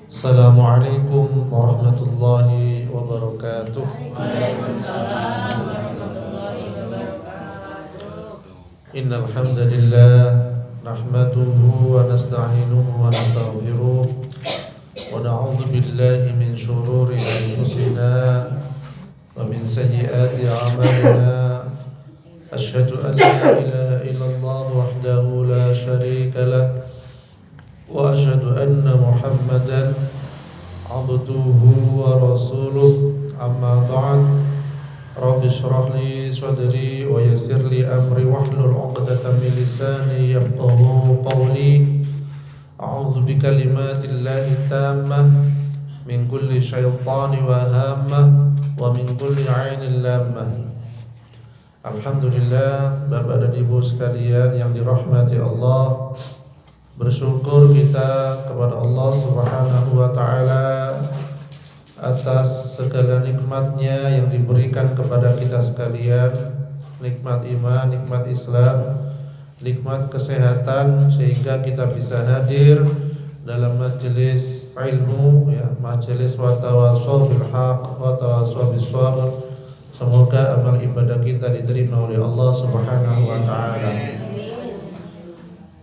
Assalamualaikum warahmatullahi wabarakatuh. Waalaikumsalam warahmatullahi wabarakatuh. Innal hamdalillah nahmaduhu wa nasta'inuhu wa nastaghfiruh wa na'udzu billahi min shururi anfusina wa min sayyiati a'malina. Asyhadu an la ilaha illallah wahdahu la syarika lah wa asyhadu anna Muhammadan abduhu wa rasuluh. Amma ba'd. Rabbi shrah li sadri wa yassir li amri wahlul 'uqdatam min lisani yafqahu qawli. A'udzu bikalimatillahi tammah min kulli syaitani wa hammah wa min kulli 'ainin lammah. Alhamdulillah, Bapak dan Ibu sekalian yang dirahmati Allah, bersyukur kita kepada Allah Subhanahu wa ta'ala atas segala nikmatnya yang diberikan kepada kita sekalian. Nikmat iman, nikmat Islam, nikmat kesehatan, sehingga kita bisa hadir dalam majelis ilmu, majelis wa tawassaw bil haqq wa tawassaw bis sabr. Semoga amal ibadah kita diterima oleh Allah Subhanahu wa ta'ala.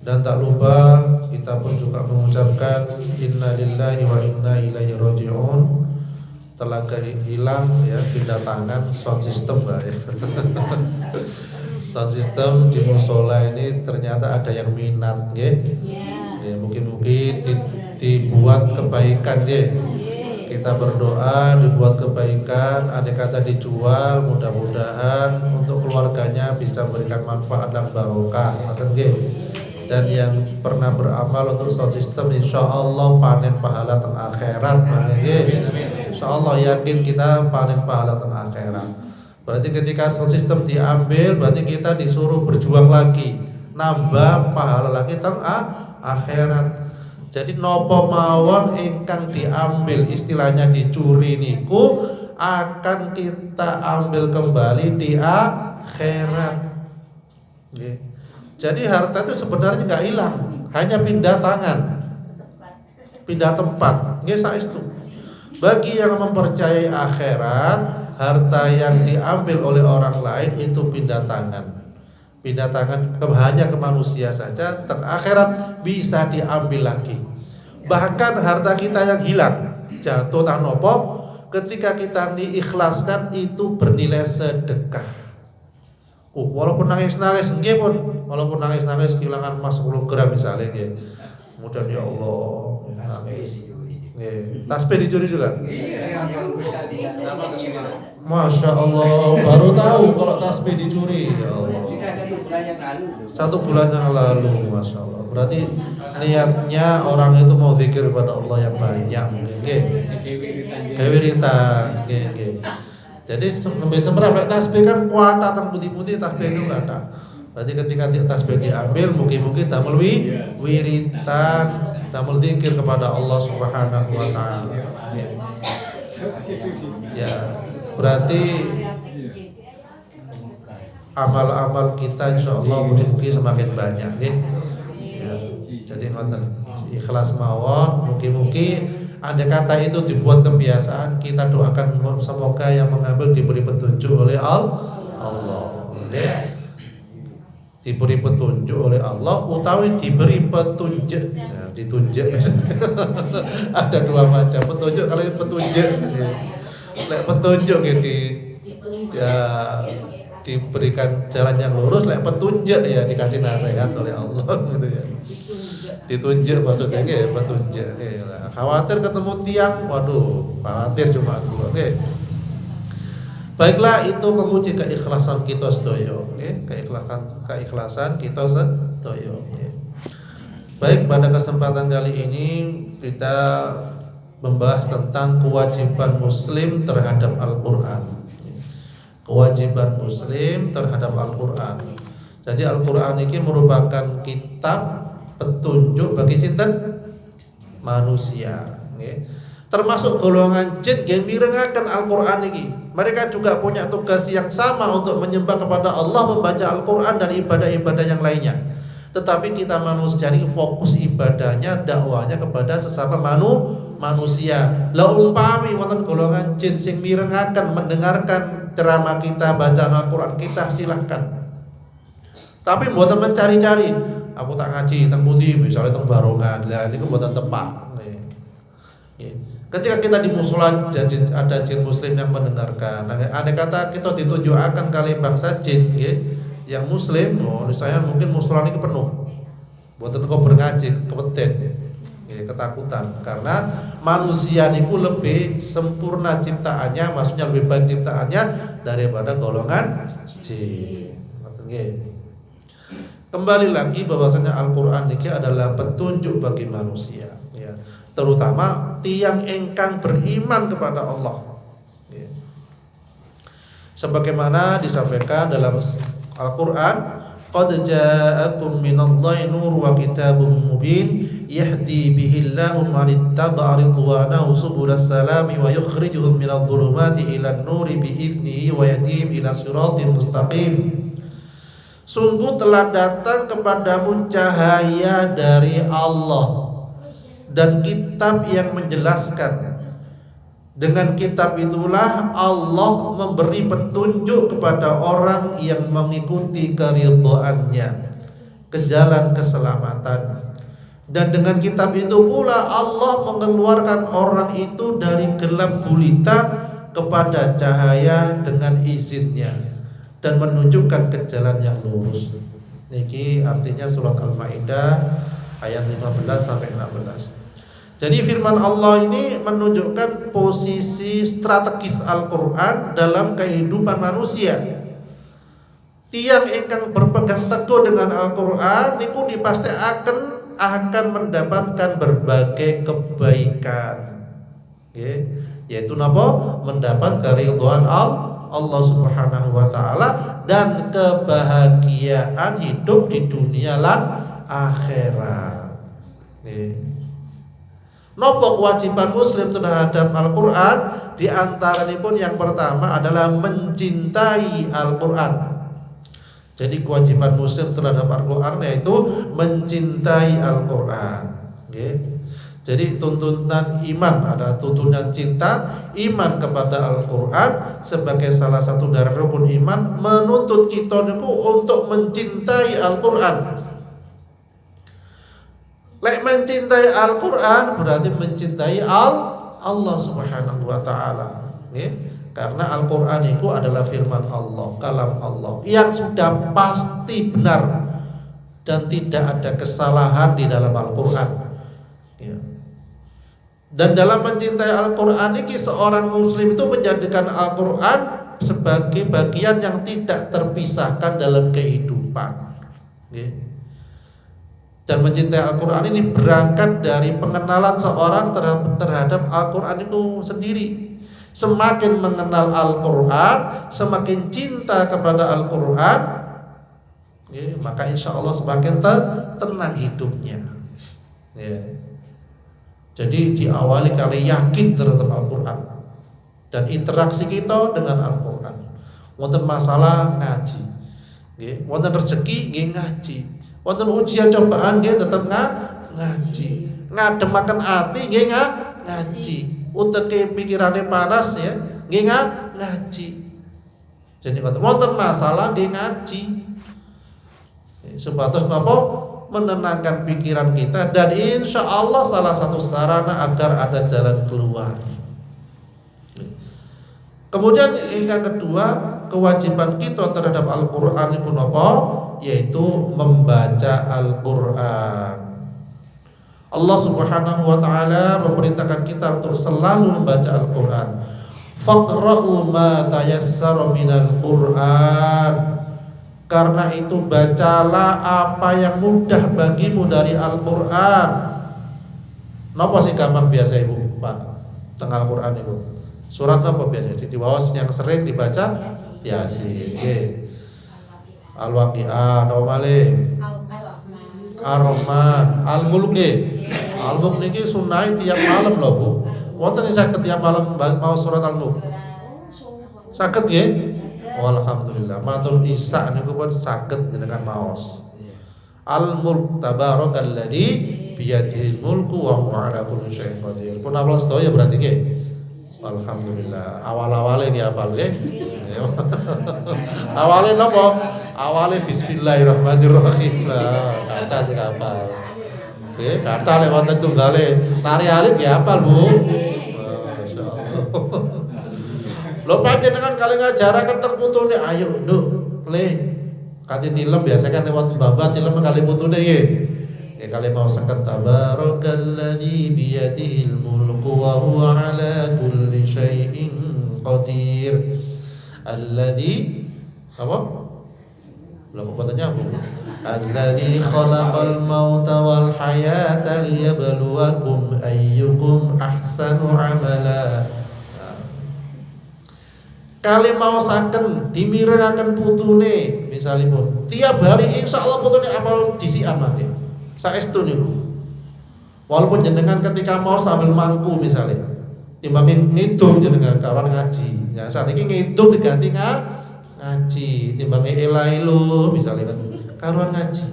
Dan tak lupa kita pun juga mengucapkan inna lillahi wa inna ilaihi raji'un. Telah hilang pindah tangan sound system sound system di musola ini ternyata ada yang minat mungkin dibuat kebaikan Kita berdoa dibuat kebaikan, andai kata dijual, mudah-mudahan untuk keluarganya bisa memberikan manfaat dan barokah. Dan yang pernah beramal untuk sound system, insya Allah panen pahala tengah akhirat. Insya Allah yakin kita panen pahala tengah akhirat. Berarti ketika sound system diambil, berarti kita disuruh berjuang lagi, nambah pahala lagi tengah akhirat. Jadi nopo mawon ingkang diambil, istilahnya dicuri niku, akan kita ambil kembali di akhirat. Jadi harta itu sebenarnya nggak hilang, hanya pindah tangan, pindah tempat. Saestu. Bagi yang mempercayai akhirat, harta yang diambil oleh orang lain itu pindah tangan. Pindah tangan hanya ke manusia saja, akhirat bisa diambil lagi. Bahkan harta kita yang hilang, jatuh tanopo, ketika kita diikhlaskan itu bernilai sedekah. Walaupun nangis-nangis, walaupun nangis-nangis kehilangan emas 10 gram misalnya, kemudian ya Allah nangis. Tasbih dicuri juga. Masya Allah, baru tahu kalau tasbih dicuri. Ya Allah. 1 bulan yang lalu, Masya Allah. Berarti niatnya orang itu mau zikir kepada Allah yang banyak. Kewiritan. Jadi lebih sebenarnya tasbih kan kuat datang putih-putih tasbih itu kata. Berarti ketika tasbih diambil, mungkin damel wiritan, damel zikir kepada Allah Subhanahu wa ta'ala. Ya, berarti amal-amal kita insya Allah mungkin semakin banyak Jadi ikhlas mawon, mungkin andai kata itu dibuat kebiasaan, kita doakan semoga yang mengambil diberi petunjuk oleh Allah. Diberi petunjuk oleh Allah, utawi diberi petunjuk, ditunjuk. Ada 2 macam petunjuk. Kalau petunjuk, petunjuk diberikan jalan yang lurus, petunjuk dikasih nasihat oleh Allah Ditunjuk maksudnya petunjuk. Khawatir ketemu tiang, waduh, khawatir cuma aku. Baiklah, itu menguji keikhlasan kita sedoyo, keikhlasan kita sedoyo. Baik, pada kesempatan kali ini kita membahas tentang kewajiban muslim terhadap Al-Qur'an. Kewajiban muslim terhadap Al-Qur'an. Jadi Al-Qur'an ini merupakan kitab petunjuk bagi sinten manusia, termasuk golongan jin yang mirengaken Al-Qur'an ini. Mereka juga punya tugas yang sama untuk menyembah kepada Allah, membaca Al-Qur'an dan ibadah-ibadah yang lainnya. Tetapi kita manusia ini fokus ibadahnya, dakwahnya kepada sesama manusia. La umpami wonten golongan jin sing mirengaken mendengarkan ceramah kita, bacaan Al-Qur'an kita, silahkan. Tapi mboten mencari-cari. Aku tak ngaji teng pundi, misalnya teng Barongan. Lah niku mboten tepak. Ketika kita di mushola jadi ada jin muslim yang mendengarkan. Andai kata kita ditunjukkan kali bangsa jin yang muslim, saya mungkin mushola ini penuh. Mboten kok berngaji kepeten. Ketakutan karena manusia niku lebih sempurna ciptaannya, maksudnya lebih baik ciptaannya daripada golongan jin. Kembali lagi bahwasanya Al-Qur'an niki adalah petunjuk bagi manusia, ya. Terutama tiang engkang beriman kepada Allah. Ya. Sebagaimana disampaikan dalam Al-Qur'an, qad ja'akum minallahi nurun wa kitabun mubin yahdi bihillahu man ittaba'a ridwanahu subulas salami wa yukhrijuhum minadh dhulumati ilan nuri bi'idnihi wa yahdihim ila siratin mustaqim. Sungguh telah datang kepadamu cahaya dari Allah dan kitab yang menjelaskan. Dengan kitab itulah Allah memberi petunjuk kepada orang yang mengikuti keridhaannya ke jalan keselamatan. Dan dengan kitab itu pula Allah mengeluarkan orang itu dari gelap gulita kepada cahaya dengan izinnya dan menunjukkan ke jalan yang lurus. Niki artinya surat Al-Maidah ayat 15 sampai 16. Jadi firman Allah ini menunjukkan posisi strategis Al-Qur'an dalam kehidupan manusia. Tiang ingkang berpegang teguh dengan Al-Qur'an niku dipasti akan mendapatkan berbagai kebaikan. Yaitu napa? Mendapat keridhaan Allah Subhanahu wa taala dan kebahagiaan hidup di dunia lan akhirat. Nopo kewajiban muslim terhadap Al-Qur'an? Di antaranya yang pertama adalah mencintai Al-Qur'an. Jadi kewajiban muslim terhadap Al-Qur'an yaitu mencintai Al-Qur'an. Jadi tuntunan iman adalah tuntunan cinta, iman kepada Al-Qur'an sebagai salah satu dari rukun iman menuntut kita niku untuk mencintai Al-Qur'an. Lek mencintai Al-Qur'an berarti mencintai Allah Subhanahu wa taala. Karena Al-Qur'an itu adalah firman Allah, kalam Allah yang sudah pasti benar dan tidak ada kesalahan di dalam Al-Qur'an. Dan dalam mencintai Al-Qur'an ini seorang muslim itu menjadikan Al-Qur'an sebagai bagian yang tidak terpisahkan dalam kehidupan. Dan mencintai Al-Qur'an ini berangkat dari pengenalan seorang terhadap Al-Qur'an itu sendiri. Semakin mengenal Al-Qur'an, semakin cinta kepada Al-Qur'an, maka insya Allah semakin tenang hidupnya. Jadi diawali kali yakin terhadap Al-Qur'an dan interaksi kita dengan Al-Qur'an. Wonten masalah ngaji, wonten rezeki ngaji. Wonten ujian cobaan nggih tetep ngaji. Ngademaken ati nggih ngaji. Uteke pikirane panas ya nggih ngaji. Jadi wonten masalah nggih ngaji. Sebatas napa? Menenangkan pikiran kita dan insya Allah salah satu sarana agar ada jalan keluar. Kemudian yang kedua, kewajiban kita terhadap Al-Qur'an itu apa? Yaitu membaca Al-Qur'an. Allah Subhanahu wa taala memerintahkan kita untuk selalu membaca Al-Qur'an. Faqra'u ma tayassara minal Qur'an. Karena itu bacalah apa yang mudah bagimu dari Al-Qur'an. Napa sih gampang biasa Ibu, Pak? Tengah Al-Qur'an itu. Surat apa biasanya? Di bawah yang sering dibaca Yasin. Al-Waqiah, napa malih? Ar-Rahman, Al-Mulk. Al-Mulk niki sunah tiap malam lho, Bu. Wonten saged tiap malam mau surat Al-Mulk. Saged nggih? Alhamdulillah. Matur Isa niku pun saged jenengan maos. Al-mulk tabarakalladzi biyadihil mulku wa huwa ala kulli syai'in qadir. Pun awal sedaya berarti nggih. Alhamdulillah. Awal-awale dihafal nggih. Awale napa? Awale bismillahirrahmanirrahim. Lah, kata sing hafal. Nggih, kata lek wonten tunggale tari alif dihafal, Bu. Masyaallah. Lho panjenengan kali ngajaraken teng putune, ayo nduk, le. Kati tilem biasa kan lewat mbah tilem kali putune nggih. Ya kali mau sakat tabarakalladzi biyadihil mulku wa huwa ala kulli syai'in qadir. Alladzi apa? Belum kata nyambung. Alladzi khalaqal mauta wal hayata liyabluwakum ayyukum ahsanu amala. Kali mau saken dimirengaken putune misalipun tiap hari insyaallah putune amal disian mangke saestu niku walaupun jenengan ketika mau sambil mangku misalnya timbangin ngidung jenengan kawan ngaji ya saat ini ngidung diganti ngaji timbangin elailu misalnya kan karuan ngaji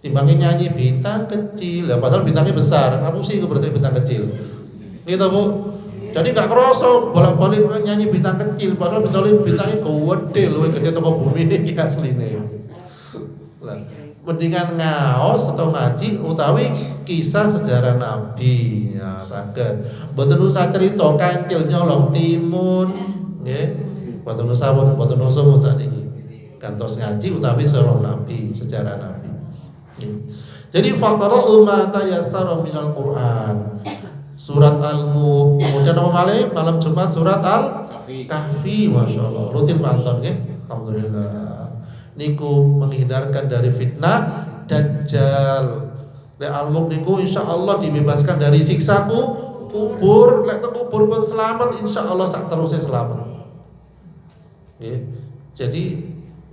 timbangin nyanyi bintang kecil ya padahal bintangnya besar ngapusi itu berarti bintang kecil gitu Bu. Jadi gak kerasa bolak-balik nyanyi bintang kecil padahal bintangnya gede luwih gede toko bumi iki asline. Lah, mendingan ngaos atau ngaji utawi kisah sejarah Nabi. Ya, saged. Mboten usah crita kancil nyolong timun, nggih. Mboten usah mun sakniki. Kantos ngaji utawi sirah Nabi, sejarah Nabi. Jadi faqra'u ma tayassara minal Qur'an. Surat Al-Mulk, kemudian apa malih malam Jumat surat Al-Kahfi, masyaallah. Rutin pantun nggih. Alhamdulillah. Niku menghindarkan dari fitnah Dajjal. Lek Al-Mulk niku insyaallah dibebaskan dari siksa kubur, lek teng kubur pun selamat insyaallah sak terusé selamat. Nggih. Jadi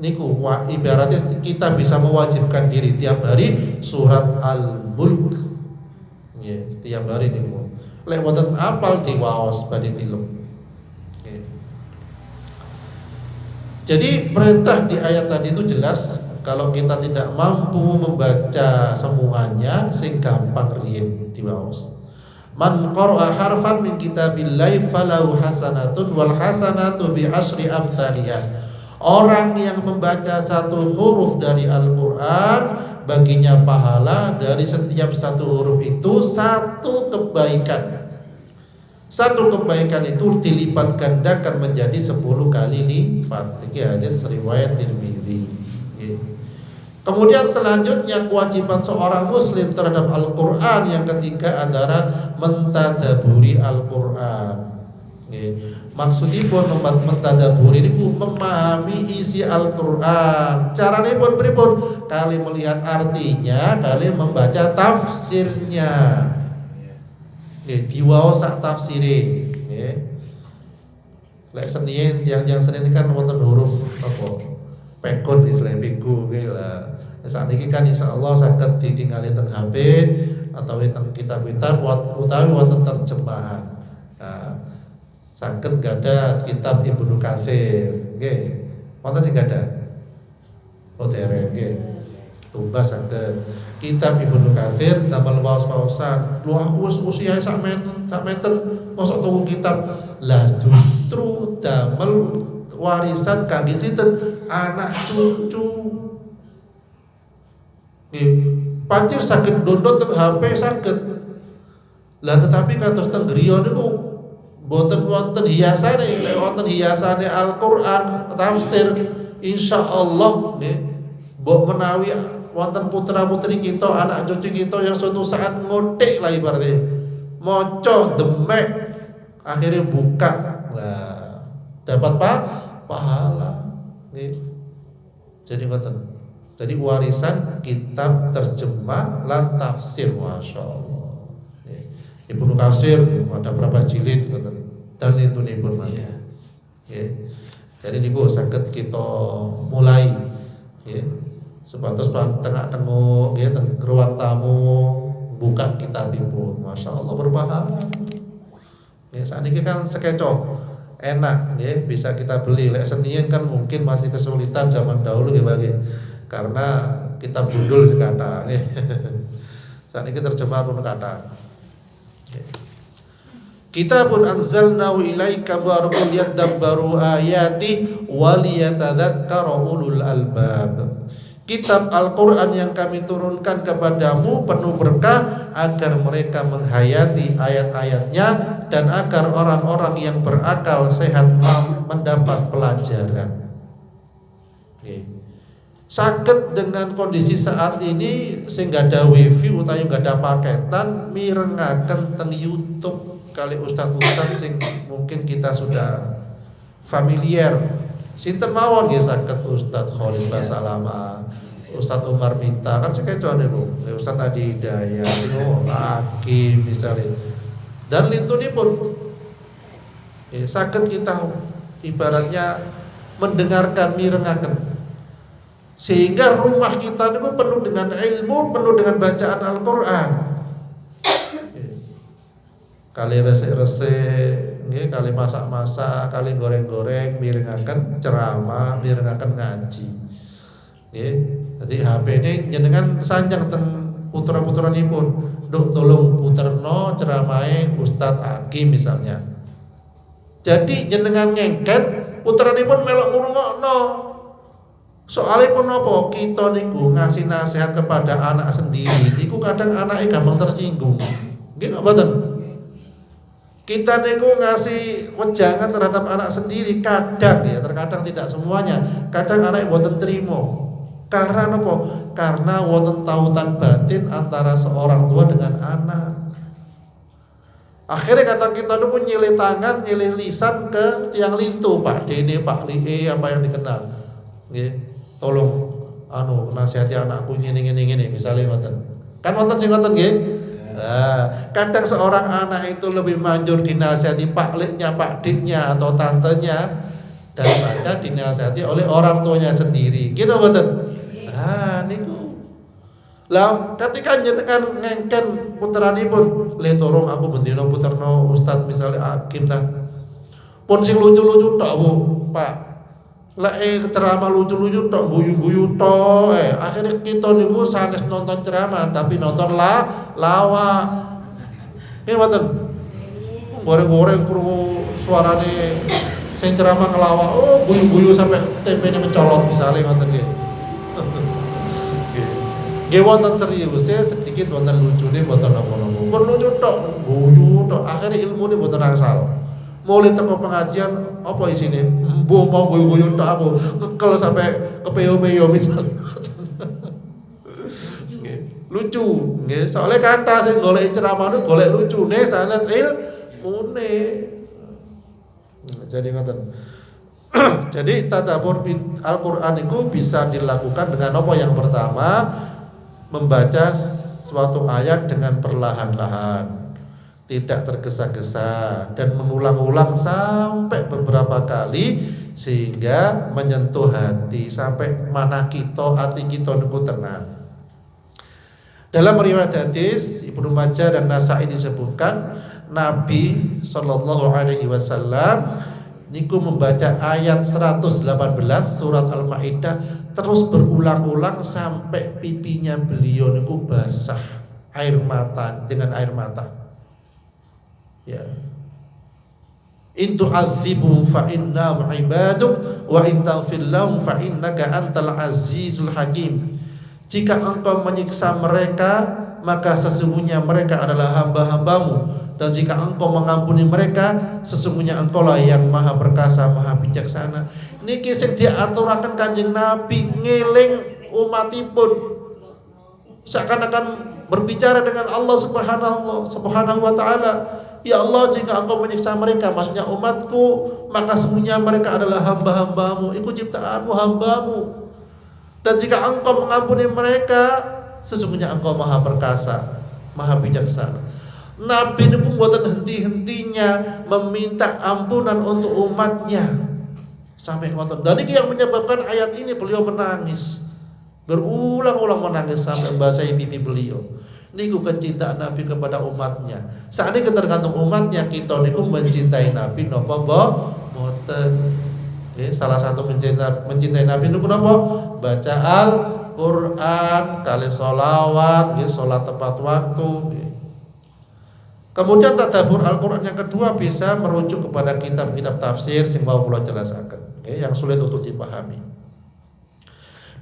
niku ibaratnya kita bisa mewajibkan diri tiap hari surat Al-Mulk. Nggih, setiap hari niku. Lek wonten apal diwaos badhe tilem. Okay. Jadi perintah di ayat tadi itu jelas kalau kita tidak mampu membaca semuanya sing gampang riyen diwaos. Man qara'a harfan min kitabillahi falahu hasanatun wal hasanatu bi asyri amsaliyah. Orang yang membaca satu huruf dari Al-Qur'an baginya pahala dari setiap satu huruf itu satu kebaikan. Satu kebaikan itu dilipat gandakan menjadi 10 kali lipat. Ini hadis riwayat Tirmidzi. Kemudian selanjutnya kewajiban seorang muslim terhadap Al-Qur'an yang ketiga adalah mentadaburi Al-Qur'an. Maksudipun mentadaburi niku memahami isi Al-Qur'an. Carane pun pripun? Kali melihat artinya, kali membaca tafsirnya. Diwaos sak tafsire. Lek Senin yang Senin kan wonten huruf apa? Pekun istilahnya pegu nggih lah. Saat ini kan insyaallah saged ditingali teng HP atau teng kitab-kitab utawi wonten terjemahan. Nah, saged gada kitab Ibnu Katsir nggih. Wonten sing gada? Oh dereng nggih. Tumbas saged kitab Ibnu Katsir damel waos-waosan. Lu aku wis usia sak meter mosok tuku kitab. Lah justru damel warisan kangge sinten? Anak cucu. Pancen saged download teng HP saged. Lah tetapi kados teng griya niku boten wonten hiasane, lek wonten hiasane Al-Qur'an tafsir insyaallah nggih mbok menawi wonten putra-putri kita, anak cucu kita yang suatu saat ngotik lah ibaratnya maca demek akhirnya buka lah dapat pahala nggih. Jadi ngoten. Jadi warisan kitab terjemah lan tafsir masyaallah. Ibnu Katsir ada berapa jilid ngoten dan itu nipun mangke. Nggih. Jadi niku saged kita mulai nggih. Sebatas tengah-tengok nggih teng ruang tamu buka kitabipun. Masyaallah berpahala. Ya sakniki kan sekeco enak nggih bisa kita beli. Lek Senin kan mungkin masih kesulitan zaman dahulu nggih Pak. karena kita bundul sekata. Saat ini terjemah pun kata. Kitabun anzalnahu ilaika mubarakun liyadabbaru ayati wa liyatadzakkara ulul albab. Kitab Al-Qur'an yang kami turunkan kepadamu penuh berkah agar mereka menghayati ayat-ayatnya dan agar orang-orang yang berakal sehat mendapat pelajaran. Sakit dengan kondisi saat ini sehingga ada wifi utawi nggak ada paketan mirengaken teng YouTube kali ustaz-ustaz sing mungkin kita sudah familiar. Sinten mawon nggih saged Ustaz Khalid Basalama, Ustaz Umar Minta kan sekecone Bu, Ustaz Adi Hidayat, Hakim misalnya. Dan lintunipun saged kita ibaratnya mendengarkan mirengaken. Sehingga rumah kita niku penuh dengan ilmu, penuh dengan bacaan Al-Qur'an. Kali resik-resik, nggih, kali masak-masak, kali goreng-goreng, mirengaken ceramah, mirengaken ngaji. Nggih. Dadi HP ini jenengan sanjang ten putra-putranipun, "Nduk tolong puterno ceramahe Ustadz Hakim" misalnya. Jadi jenengan ngengket, putranipun melok ngrungokno. Soalnya pun apa? Kita niku ngasih nasihat kepada anak sendiri, niku kadang anaknya gampang tersinggung. Nggih napa mboten? Kita niku ngasih wejangan terhadap anak sendiri kadang ya, terkadang tidak semuanya. Kadang anak mboten trimo. Karena apa? Karena wonten tautan batin antara seorang tua dengan anak. Akhirnya kadang kita niku nyilih tangan, nyilih lisan ke tiang lintu, Pak Dene, Pak Lie, apa yang dikenal. Nggih. Tolong nasihati anakku ngene misalnya ngoten. Kan wonten sing ngoten nggih. Nah, kadang seorang anak itu lebih manjur dinasihati Pak Liknya, Pak Diknya atau tantenya daripada dinasihati oleh orang tuanya sendiri. Gitu mboten? Ah niku. Lah ketika jenengan ngengken puteranipun, "Le tolong aku bendina puterno Ustaz misalnya Hakim ta." Pun sing lucu-lucu tok Bu, Pak. Lek ceramah lucu-lucu tok guyu-guyu tok akhirnya kita niku sanes nonton ceramah tapi nonton lawak. Ini mboten. Goreng-goreng krungu suarane sing ceramah ngelawak, guyu-guyu sampai tempene mencolot misalnya ngoten nggih. Nggih wonten serius sedikit wonten lucune mboten napa-napa. Pun lucu tok, guyu tok akhirnya ilmune mboten angsal. Mulai teko pengajian apa isine? Mbok mau guyu-guyu tok aku kekel sampai kepeo-peo misalnya. Lucu, nggih. Soalnya kata sing golek ceramah niku golek lucune sanes ilmune. Jadi ngoten. Jadi tadabbur Al-Qur'an itu bisa dilakukan dengan apa? Yang pertama, membaca suatu ayat dengan perlahan-lahan, tidak tergesa-gesa dan mengulang-ulang sampai beberapa kali sehingga menyentuh hati sampai mana kita hati kita niku tenang. Dalam riwayat hadis Ibnu Majah dan Nasa'i disebutkan Nabi sallallahu alaihi wasallam niku membaca ayat 118 surat Al-Maidah terus berulang-ulang sampai pipinya beliau niku basah air mata dengan air mata. Ya. In tu'adzibhum fa innahum ibaduk wa in taghfir lahum fa innaka antal azizul hakim. Jika engkau menyiksa mereka maka sesungguhnya mereka adalah hamba-hambamu, dan jika engkau mengampuni mereka sesungguhnya engkau lah yang maha perkasa maha bijaksana. Niki sing diaturaken Kanjeng Nabi ngeling umatipun seakan-akan berbicara dengan Allah Subhanahu wa taala. Ya Allah, jika engkau menyiksa mereka, maksudnya umatku, maka sesungguhnya mereka adalah hamba-hambamu, iku ciptaanmu, hambamu. Dan jika engkau mengampuni mereka, sesungguhnya engkau maha perkasa, maha bijaksana. Nabi ini pun buatan henti-hentinya meminta ampunan untuk umatnya sampai ngotot. Dan ini yang menyebabkan ayat ini beliau menangis, berulang-ulang menangis sampai membasahi pipi beliau. Niku kecintaan Nabi kepada umatnya. Saat ini tergantung umatnya, kita niku mencintai Nabi napa mboten. Salah satu mencintai Nabi itu kenapa? Baca Al-Quran, kali sholawat, sholat tepat waktu. Kemudian tadabbur Al-Quran yang kedua bisa merujuk kepada kitab-kitab tafsir yang mau kula jelasaken, yang sulit untuk dipahami.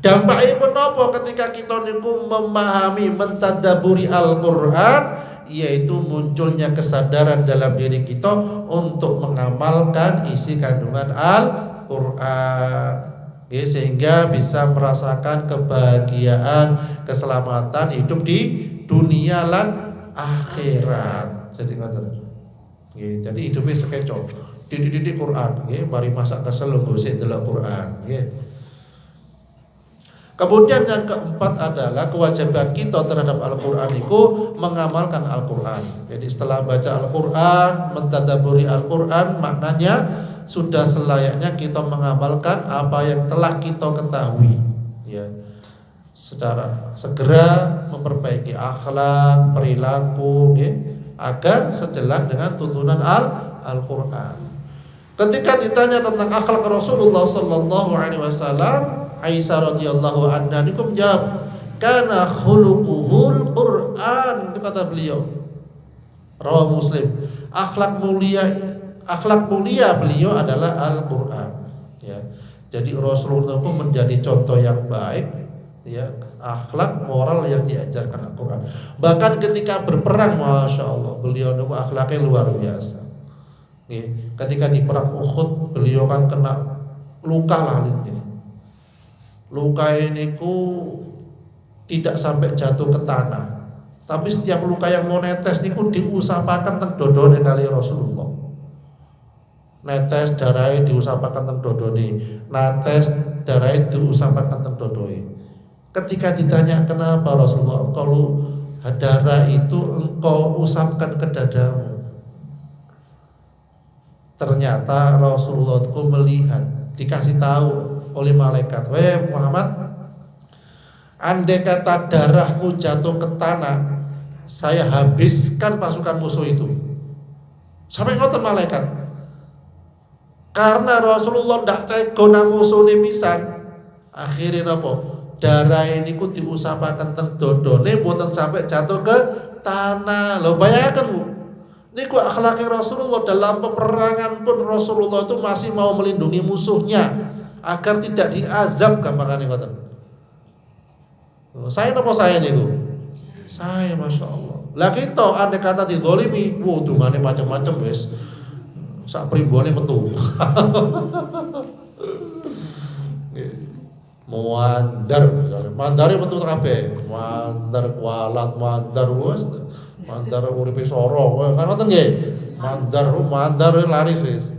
Dampaknya menapa ketika kita niku memahami mentadaburi Al-Quran, yaitu munculnya kesadaran dalam diri kita untuk mengamalkan isi kandungan Al-Quran, sehingga bisa merasakan kebahagiaan, keselamatan hidup di dunia lan akhirat. Jadi hidupnya sekeco dididik Quran, mari masak kesel gosip delok Quran. Kemudian yang keempat adalah kewajiban kita terhadap Al-Quran itu mengamalkan Al-Quran. Jadi setelah baca Al-Quran, mentadabburi Al-Quran, maknanya sudah selayaknya kita mengamalkan apa yang telah kita ketahui, secara segera memperbaiki akhlak, perilaku, agar sejalan dengan tuntunan Al-Quran. Ketika ditanya tentang akhlak Rasulullah Sallallahu Alaihi Wasallam, Aisyah radhiyallahu anha niku menjawab, "Kana khuluquhul Quran," itu kata beliau. Rawah Muslim. Akhlak mulia beliau adalah Al-Quran. Jadi Rasulullah itu menjadi contoh yang baik, akhlak moral yang diajarkan Al-Quran. Bahkan ketika berperang, masya Allah, beliau itu akhlaknya luar biasa. Ketika di perang Uhud, beliau kan kena luka lah ini. Luka ini tidak sampai jatuh ke tanah, tapi setiap luka yang mau netes niku diusapakan teng dodone kali Rasulullah. Netes darahnya diusapakan teng dodone, netes darahnya diusapakan teng dodone. Ketika ditanya kenapa Rasulullah engkau darah itu engkau usapkan ke dadamu, ternyata Rasulullah itu melihat, dikasih tahu oleh malaikat, "Weh Muhammad, andai kata darahmu jatuh ke tanah, saya habiskan pasukan musuh itu." Sampai ngoten malaikat. Karena Rasulullah ndak tega nang musuhne pisan, akhirnya napa? Darah ini ku diusapaken teng dodone mboten sampai jatuh ke tanah. Lho bayangkan Bu. Niku akhlaknya Rasulullah dalam peperangan pun Rasulullah itu masih mau melindungi musuhnya agar tidak diazab gampangane ngoten. Saya napa saya niku? Saya masya Allah. Lah kita andai kata dizalimi, dungane macam-macam wis. Sak primbone metu. Mandar, mandare metu kabeh. Mandar kualat, mandar wis. Mandar uripe soro, kan ngoten nggih. Mandar laris wis.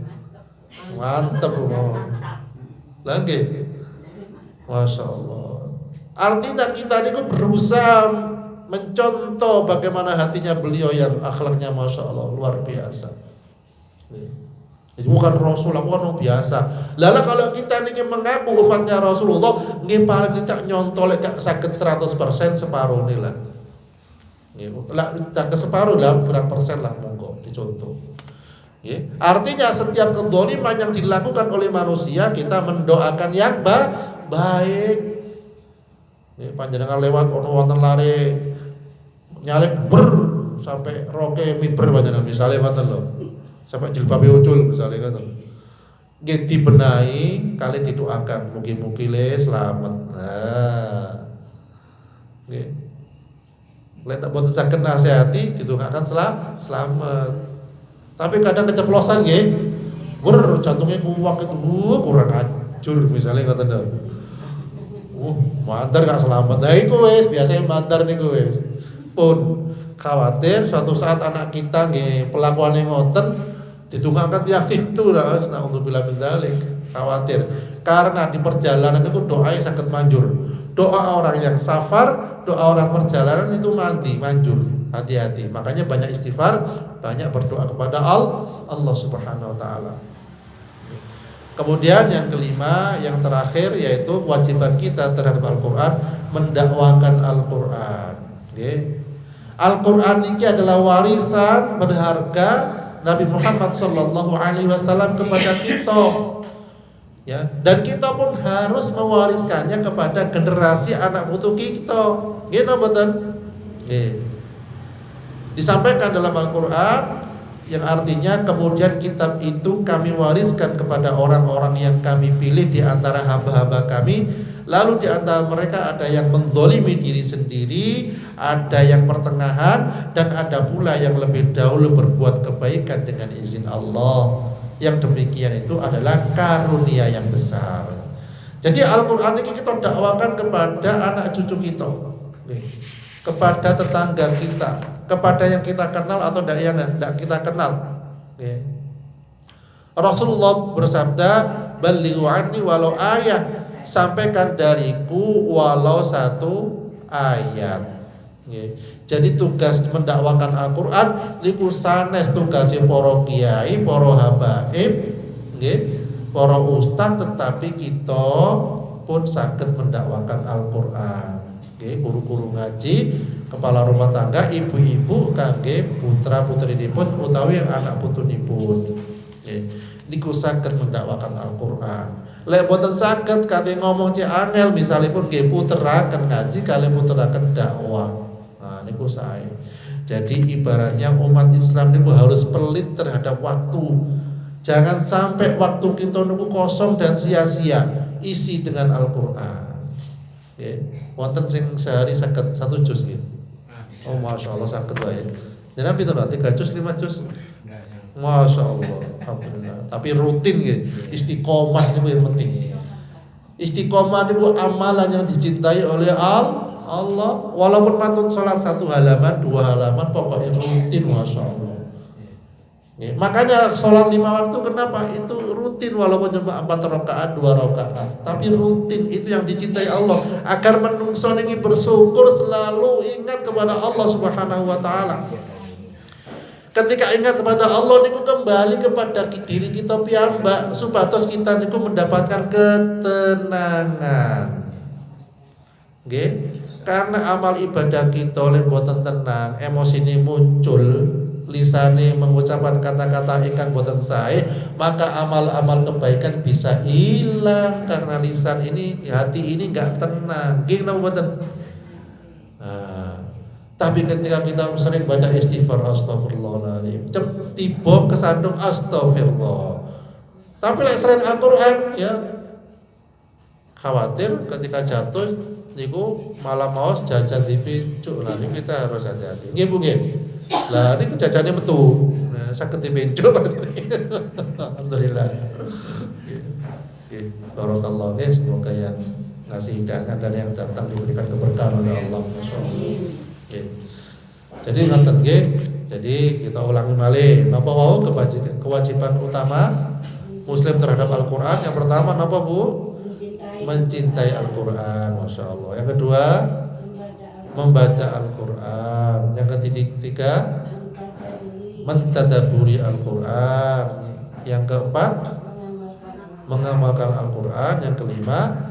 Mantep. Lagi, masya Allah. Artinya kita ini berusaha mencontoh bagaimana hatinya beliau yang akhlaknya masya Allah luar biasa. Jadi bukan Rasul, bukan orang biasa. Lalu kalau kita ini mengaku umatnya Rasulullah, ini paling tidak nyontol gak sakit 100% separuh nih lah. Lah ke separuh lah, berapa persen lah monggo dicontoh. Artinya setiap kezaliman yang dilakukan oleh manusia kita mendoakan yang baik. Panjenengan lewat ono wonten lare nyalek ber sampai roke miber panjenengan misalnya ngoten lho. Sampai jilbabe ucul misalnya ngoten. Nggih dibenahi kali didoakan mugi-mugi le selamat. Nah. Nggih. Lek nek boten saged nasihati didongaaken selamat. Tapi kadang keceplosan nggih. Jantungnya kuwak itu kurang ajur misalnya ngoten lho. Mandar gak selamat. Nah iku wis biasanya mandar niku wis. Pun khawatir suatu saat anak kita nggih pelakuane ngoten ditunggakan yang itu lah wis naudzubillah min dzalik. Khawatir karena di perjalanan itu doa sangat manjur. Doa orang yang safar, doa orang perjalanan itu manjur. Hati-hati. Makanya banyak istighfar, banyak berdoa kepada Allah Subhanahu wa taala. Kemudian yang kelima, yang terakhir yaitu kewajiban kita terhadap Al-Qur'an, mendakwakan Al-Qur'an. Al-Qur'an ini adalah warisan berharga Nabi Muhammad sallallahu alaihi wasallam kepada kita. Ya, dan kita pun harus mewariskannya kepada generasi anak putu kita. Nggih napa mboten? Nggih. Disampaikan dalam Al-Qur'an yang artinya kemudian kitab itu kami wariskan kepada orang-orang yang kami pilih di antara hamba-hamba kami. Lalu di antara mereka ada yang menzalimi diri sendiri, ada yang pertengahan, dan ada pula yang lebih dahulu berbuat kebaikan dengan izin Allah. Yang demikian itu adalah karunia yang besar. Jadi Al-Quran ini kita dakwakan kepada anak cucu kita, kepada tetangga kita, kepada yang kita kenal atau yang tidak kita kenal. Rasulullah bersabda, "Ballighu anni walau ayat." Sampaikan dariku walau satu ayat. Jadi tugas mendakwakan Al-Quran niku sanes tugasnya para kiai, para habaib, para ustaz, tetapi kita pun saged mendakwakan Al-Quran. Guru-guru ngaji, kepala rumah tangga, ibu-ibu kangge putra-putrinipun utawi anak putunipun. Niku saged mendakwakan Al-Quran. Lek boten saged kate ngomong cek angel misalipun nggih puteraken ngaji kali puteraken dakwah. Nah niku sae. Jadi ibaratnya umat Islam niku harus pelit terhadap waktu. Jangan sampai waktu kita niku kosong dan sia-sia. Isi dengan Al-Qur'an. Nggih. Wonten sing sehari saged 1 juz nggih. Oh masyaallah saged wae. Jenengan pinten 3 juz 5 juz? Masya Allah, alhamdulillah. Tapi rutin gitu, istiqomah itu yang penting. Istiqomah itu amalan yang dicintai oleh Allah. Walaupun mantun sholat 1 halaman, 2 halaman, pokoknya rutin, masya Allah. Ya, makanya sholat 5 waktu kenapa? Itu rutin walaupun cuma 4 rakaat, 2 rakaat. Tapi rutin itu yang dicintai Allah. Agar menungso niki bersyukur selalu ingat kepada Allah Subhanahu Wa Taala. Ketika ingat kepada Allah niku kembali kepada diri kita piyambak supados kita niku mendapatkan ketenangan. Nggih? Karena amal ibadah kita oleh boten tenang, emosi ini muncul, lisane mengucapkan kata-kata ingkang boten sae, maka amal-amal kebaikan bisa hilang karena lisan ini, hati ini enggak tenang. Nggih napa boten? Tapi ketika kita sering baca istighfar astagfirullahaladzim, tiba kesandung astagfirullah. Tapi lek selain Al-Quran ya khawatir ketika jatuh niku malah maos jajan dipincuk. Lah niku kita harus hati-hati. Nggih Bu nggih. Lah niku jajane metu. Nah, saged dipincuk alhamdulillah. Nggih. Barakallahu fiik, semoga yang ngasih hidangan dan yang datang diberikan keberkahan oleh Allah. Masyaallah. Jadi ngoten nggih. Jadi kita ulangi malih napa wau kewajiban utama muslim terhadap Al-Qur'an. Yang pertama napa Bu? Mencintai Al-Qur'an, masyaallah. Yang kedua membaca Al-Qur'an. Yang ketiga mentadabburi Al-Qur'an. Yang keempat mengamalkan Al-Qur'an. Yang kelima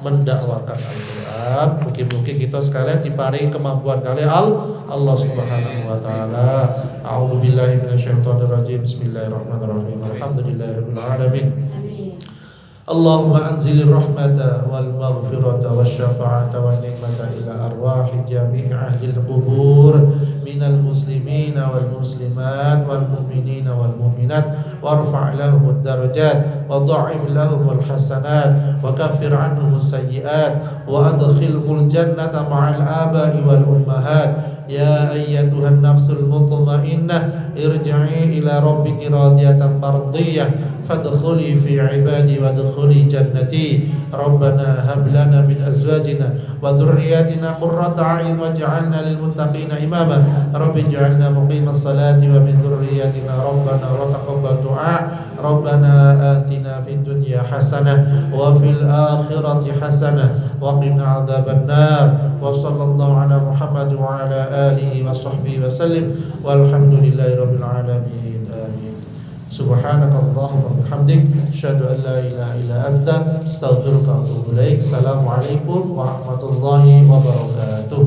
mendakwakan Al-Quran. Mungkin kita sekalian diparingi kemampuan kali Allah Subhanahu Wa Taala. A'udzubillahi minasyaitonirrajim. Bismillahirrahmanirrahim. Alhamdulillahirabbil alamin. Allahumma anzilir rahmata wal maghfirata wasyafa'ata wan ni'mata ila arwahi jami'i ahlil qubur minal muslimina wal muslimat wal mu'minina wal mu'minat warfa' lahumud darajat wa dha'if lahumul hasanat wa kaffir anhumul sayyi'at wa adkhilhumul jannata ma'al aba'i wal ummahat. Ya ayyatuhan nafsul mutmainnah irji'i ila rabbiki radiyatan mardiyah fadkhuli fi ibadi wadkhuli jannati. Rabbana hab lana min azwajina wa dhurriyyatina qurrata a'yun waj'alna lil muttaqina imama. Rabbi ij'alna muqimas salati wa min dhurriyyatina rabbana wa taqabbal du'a. Rabbana atina fid dunya hasanah wa fil akhirati hasanah wa qina adzaban nar. Wa sallallahu ala Muhammad wa ala alihi wa sahbihi wa sallim walhamdulillahi rabbil alamin. Amin. Subhanakallahumma wa bihamdik asyhadu an la ilaha illa anta astaghfiruka wa atubu ilaik. Assalamualaikum warahmatullahi wabarakatuh.